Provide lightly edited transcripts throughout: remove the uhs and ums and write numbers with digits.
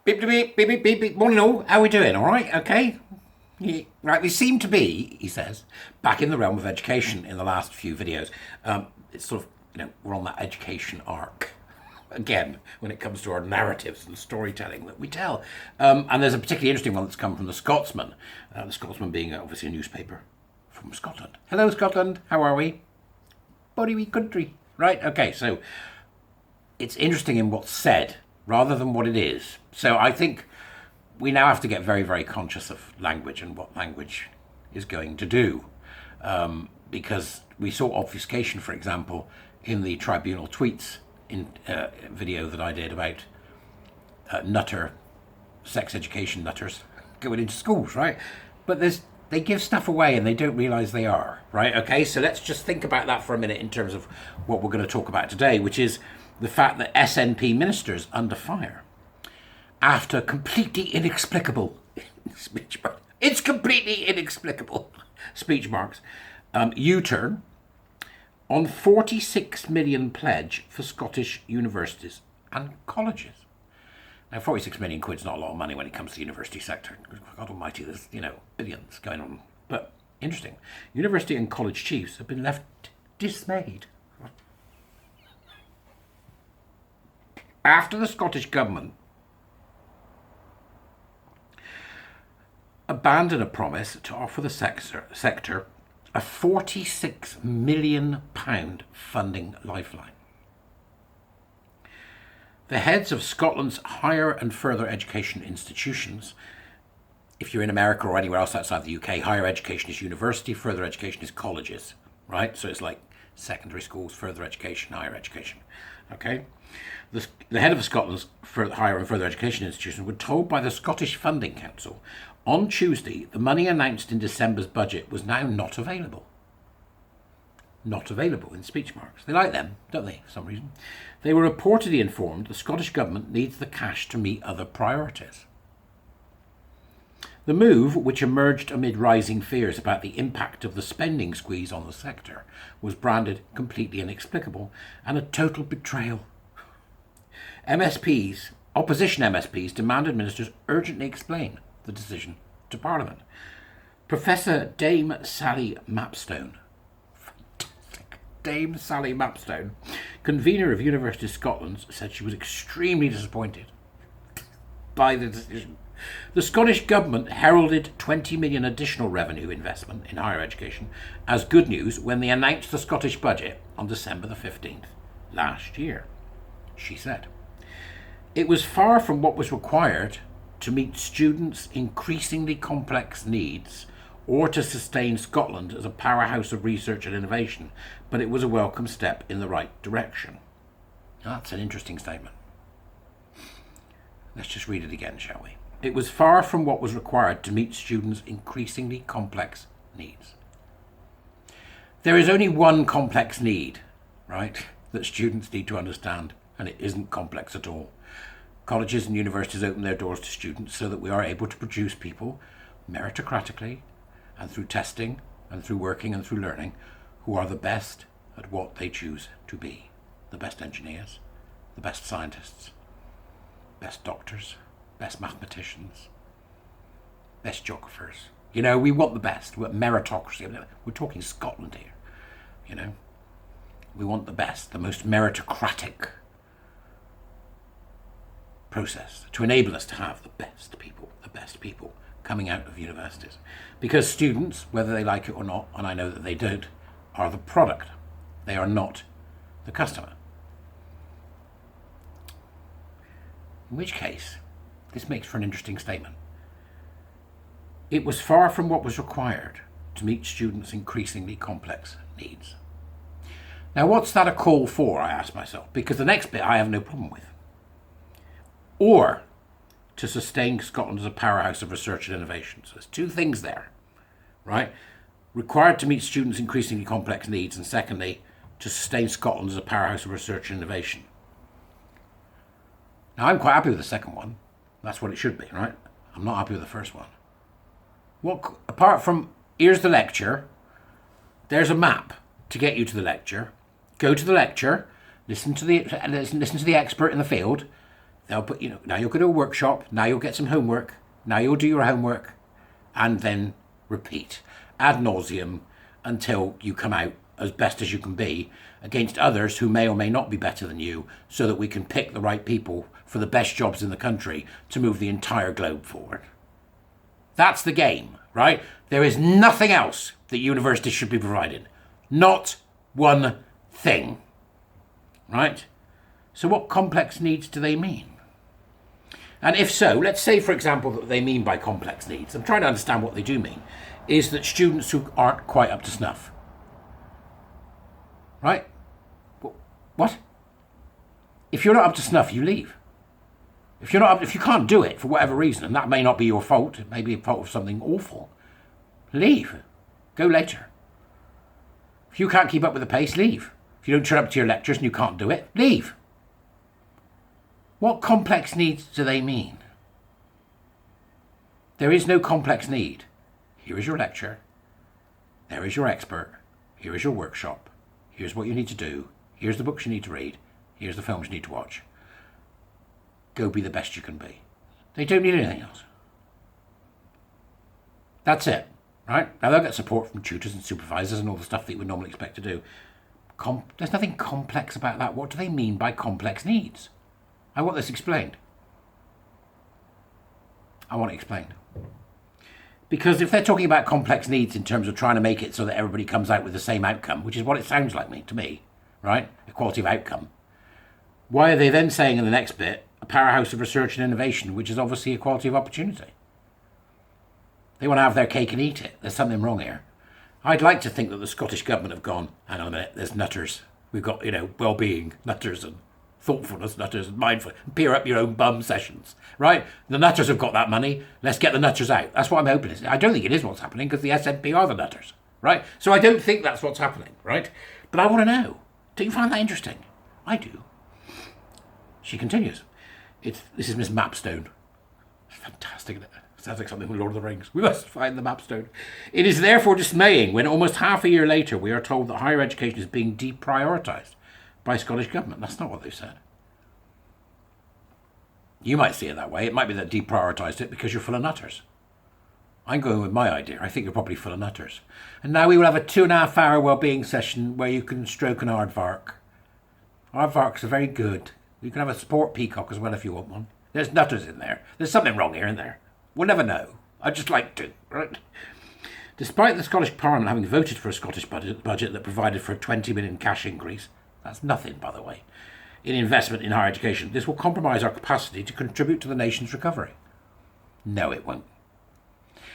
Beep, beep, beep, beep, beep, beep. Morning all. How are we doing? All right? Okay? Yeah. Right, we seem to be, he says, back in the realm of education in the last few videos. It's sort of, we're on that education arc again when it comes to our narratives and storytelling that we tell. And there's a particularly interesting one that's come from the Scotsman. The Scotsman being obviously a newspaper from Scotland. Hello, Scotland. How are we? Body wee country. Right, okay, so it's interesting in what's said rather than what it is. So I think we now have to get very, very conscious of language and what language is going to do. Because we saw obfuscation, for example, in the tribunal tweets in video that I did about sex education nutters going into schools, right? But they give stuff away and they don't realise they are, right? Okay, so let's just think about that for a minute in terms of what we're going to talk about today, which is the fact that SNP ministers under fire after completely inexplicable speech marks. It's completely inexplicable speech marks. U-turn on 46 million pledge for Scottish universities and colleges. Now, 46 million quid's not a lot of money when it comes to the university sector. God almighty, there's, billions going on. But interesting. University and college chiefs have been left dismayed after the Scottish government abandoned a promise to offer the sector a £46 million funding lifeline. The heads of Scotland's higher and further education institutions, if you're in America or anywhere else outside the UK, higher education is university, further education is colleges, right? So it's like secondary schools, further education, higher education, okay? The head of Scotland's higher and further education institutions were told by the Scottish Funding Council on Tuesday the money announced in December's budget was now not available. Not available in speech marks. They like them, don't they, for some reason? They were reportedly informed the Scottish Government needs the cash to meet other priorities. The move, which emerged amid rising fears about the impact of the spending squeeze on the sector, was branded completely inexplicable and a total betrayal. Opposition MSPs demanded ministers urgently explain the decision to Parliament. Professor Dame Sally Mapstone, convener of University of Scotland, said she was extremely disappointed by the decision. The Scottish Government heralded 20 million additional revenue investment in higher education as good news when they announced the Scottish budget on December the 15th last year, she said. It was far from what was required to meet students' increasingly complex needs or to sustain Scotland as a powerhouse of research and innovation, but it was a welcome step in the right direction. That's an interesting statement. Let's just read it again, shall we? It was far from what was required to meet students' increasingly complex needs. There is only one complex need, right, that students need to understand, and it isn't complex at all. Colleges and universities open their doors to students so that we are able to produce people meritocratically and through testing and through working and through learning who are the best at what they choose to be. The best engineers, the best scientists, best doctors, best mathematicians, best geographers. We want the best. We're meritocracy. We're talking Scotland here. We want the best, the most meritocratic process to enable us to have the best people coming out of universities. Because students, whether they like it or not, and I know that they don't, are the product. They are not the customer. In which case, this makes for an interesting statement. It was far from what was required to meet students' increasingly complex needs. Now, what's that a call for, I ask myself, because the next bit I have no problem with. Or to sustain Scotland as a powerhouse of research and innovation. So there's two things there, right? Required to meet students' increasingly complex needs, and secondly, to sustain Scotland as a powerhouse of research and innovation. Now, I'm quite happy with the second one. That's what it should be, right? I'm not happy with the first one. Apart from, here's the lecture, there's a map to get you to the lecture. Go to the lecture, listen to the expert in the field, They'll put, now you'll go to a workshop, now you'll get some homework, now you'll do your homework, and then repeat ad nauseum until you come out as best as you can be against others who may or may not be better than you, so that we can pick the right people for the best jobs in the country to move the entire globe forward. That's the game, right? There is nothing else that universities should be providing. Not one thing, right? So what complex needs do they mean? And if so, let's say, for example, that they mean by complex needs, I'm trying to understand what they do mean, is that students who aren't quite up to snuff. Right? What? If you're not up to snuff, you leave. If you can't do it for whatever reason, and that may not be your fault, it may be a fault of something awful, leave. Go later. If you can't keep up with the pace, leave. If you don't turn up to your lectures and you can't do it, leave. What complex needs do they mean? There is no complex need. Here is your lecture. There is your expert. Here is your workshop. Here's what you need to do. Here's the books you need to read. Here's the films you need to watch. Go be the best you can be. They don't need anything else. That's it, right? Now they'll get support from tutors and supervisors and all the stuff that you would normally expect to do. There's nothing complex about that. What do they mean by complex needs? I want this explained. I want it explained. Because if they're talking about complex needs in terms of trying to make it so that everybody comes out with the same outcome, which is what it sounds like to me, right? Equality of outcome. Why are they then saying in the next bit, a powerhouse of research and innovation, which is obviously equality of opportunity? They want to have their cake and eat it. There's something wrong here. I'd like to think that the Scottish government have gone, hang on a minute, there's nutters. We've got, well-being nutters and thoughtfulness nutters and mindfulness, peer up your own bum sessions, right? The nutters have got that money. Let's get the nutters out. That's what I'm hoping. I don't think it is what's happening because the SNP are the nutters, right? So I don't think that's what's happening, right? But I want to know. Do you find that interesting? I do. She continues. This is Miss Mapstone. It's fantastic, isn't it? Sounds like something from Lord of the Rings. We must find the Mapstone. It is therefore dismaying when almost half a year later we are told that higher education is being deprioritised by Scottish government. That's not what they've said. You might see it that way. It might be that deprioritised it because you're full of nutters. I'm going with my idea. I think you're probably full of nutters. And now we will have a 2.5 hour wellbeing session where you can stroke an aardvark. Aardvarks are very good. You can have a sport peacock as well if you want one. There's nutters in there. There's something wrong here, isn't there? We'll never know. I'd just like to, right? Despite the Scottish Parliament having voted for a Scottish budget that provided for a 20 million cash increase, that's nothing, by the way, in investment in higher education, this will compromise our capacity to contribute to the nation's recovery. No, it won't.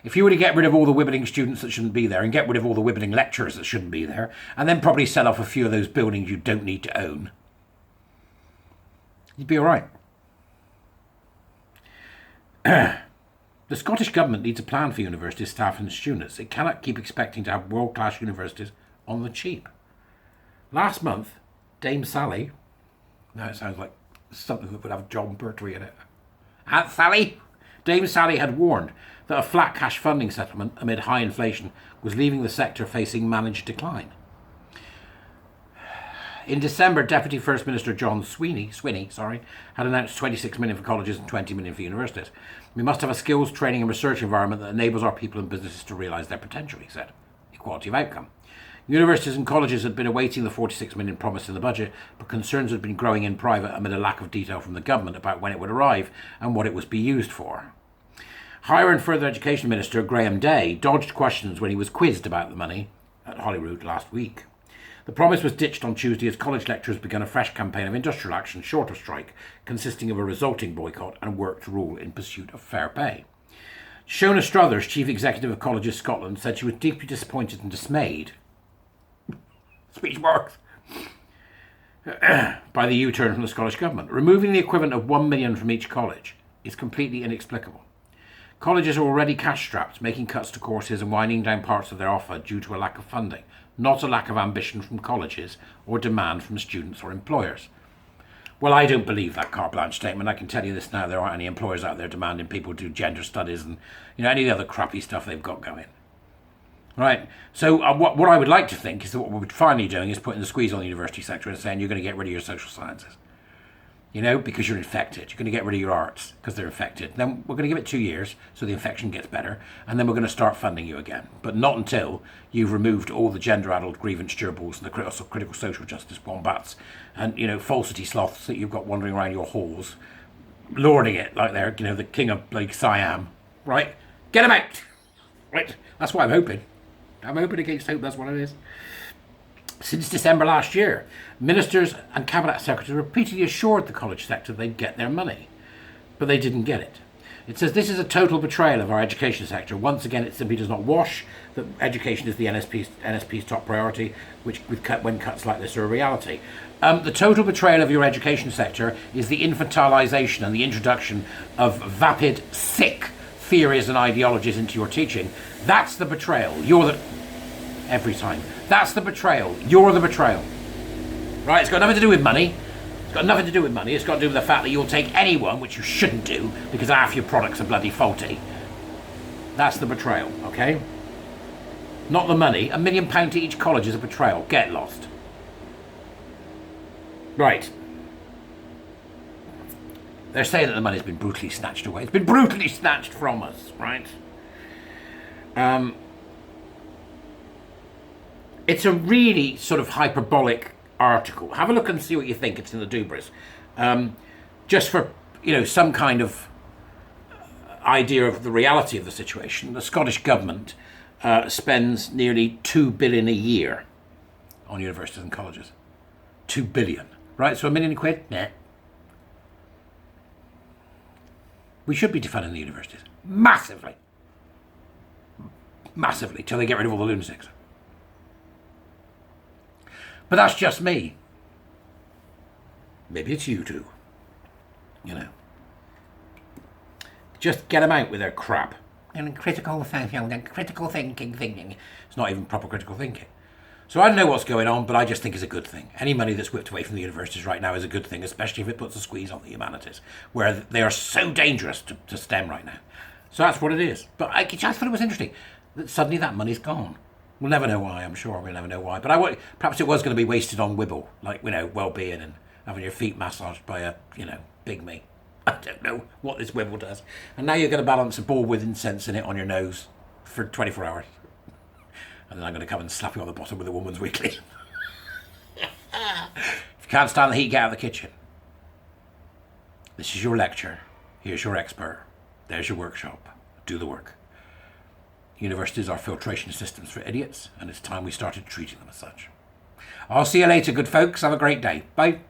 If you were to get rid of all the wibbeling students that shouldn't be there and get rid of all the wibbeling lecturers that shouldn't be there, and then probably sell off a few of those buildings you don't need to own, you'd be all right. The Scottish Government needs a plan for university staff and students. It cannot keep expecting to have world-class universities on the cheap. Last month, Dame Sally, now it sounds like something that would have John Pertwee in it. Aunt Sally? Dame Sally had warned that a flat cash funding settlement amid high inflation was leaving the sector facing managed decline. In December, Deputy First Minister John Swinney had announced 26 million for colleges and 20 million for universities. We must have a skills, training and research environment that enables our people and businesses to realise their potential, he said. Equality of outcome. Universities and colleges had been awaiting the 46 million promised in the budget, but concerns had been growing in private amid a lack of detail from the government about when it would arrive and what it was be used for. Higher and Further Education Minister Graham Day dodged questions when he was quizzed about the money at Holyrood last week. The promise was ditched on Tuesday as college lecturers began a fresh campaign of industrial action short of strike, consisting of a resulting boycott and work to rule in pursuit of fair pay. Shona Struthers, Chief Executive of Colleges Scotland, said she was deeply disappointed and dismayed speech marks by the U-turn from the Scottish Government. Removing the equivalent of 1 million from each college is completely inexplicable. Colleges are already cash-strapped, making cuts to courses and winding down parts of their offer due to a lack of funding, not a lack of ambition from colleges or demand from students or employers. Well, I don't believe that carte blanche statement. I can tell you this now, there aren't any employers out there demanding people do gender studies and any of the other crappy stuff they've got going. Right, so what I would like to think is that what we're finally doing is putting the squeeze on the university sector and saying you're going to get rid of your social sciences. you know, because you're infected. You're going to get rid of your arts because they're infected. Then we're going to give it 2 years so the infection gets better, and then we're going to start funding you again. But not until you've removed all the gender-addled grievance gerbils and the critical social justice wombats and, you know, falsity sloths that you've got wandering around your halls, lording it like they're, you know, the king of like Siam, right? Get them out, right? That's what I'm hoping. I'm hoping against hope. That's what it is. Since December last year, ministers and cabinet secretaries repeatedly assured the college sector they'd get their money, but they didn't get it. It says this is a total betrayal of our education sector. Once again, it simply does not wash that education is the NSP's top priority, which when cuts like this are a reality. The total betrayal of your education sector is the infantilization and the introduction of vapid, sick theories and ideologies into your teaching. That's the betrayal. Every time. That's the betrayal. You're the betrayal. Right? It's got nothing to do with money. It's got nothing to do with money. It's got to do with the fact that you'll take anyone, which you shouldn't do, because half your products are bloody faulty. That's the betrayal, okay? Not the money. £1 million to each college is a betrayal. Get lost. Right. They're saying that the money's been brutally snatched away. It's been brutally snatched from us, right? It's a really sort of hyperbolic article. Have a look and see what you think. It's in the Dubras. Just for, you know, some kind of idea of the reality of the situation, the Scottish government spends nearly £2 billion a year on universities and colleges. £2 billion, right? So £1 million quid? Nah. We should be defunding the universities. Massively. Massively, till they get rid of all the lunatics. But that's just me. Maybe it's you too. You know. Just get them out with their crap. And critical thinking. It's not even proper critical thinking. So I don't know what's going on, but I just think it's a good thing. Any money that's whipped away from the universities right now is a good thing, especially if it puts a squeeze on the humanities, where they are so dangerous to STEM right now. So that's what it is. But I just thought it was interesting that suddenly that money's gone. We'll never know why, I'm sure we'll never know why. But perhaps it was going to be wasted on Wibble, like, you know, well-being and having your feet massaged by a, you know, big me. I don't know what this Wibble does. And now you're going to balance a ball with incense in it on your nose for 24 hours. And then I'm going to come and slap you on the bottom with a Woman's Weekly. If you can't stand the heat, get out of the kitchen. This is your lecture. Here's your expert. There's your workshop. Do the work. Universities are filtration systems for idiots, and it's time we started treating them as such. I'll see you later, good folks. Have a great day. Bye.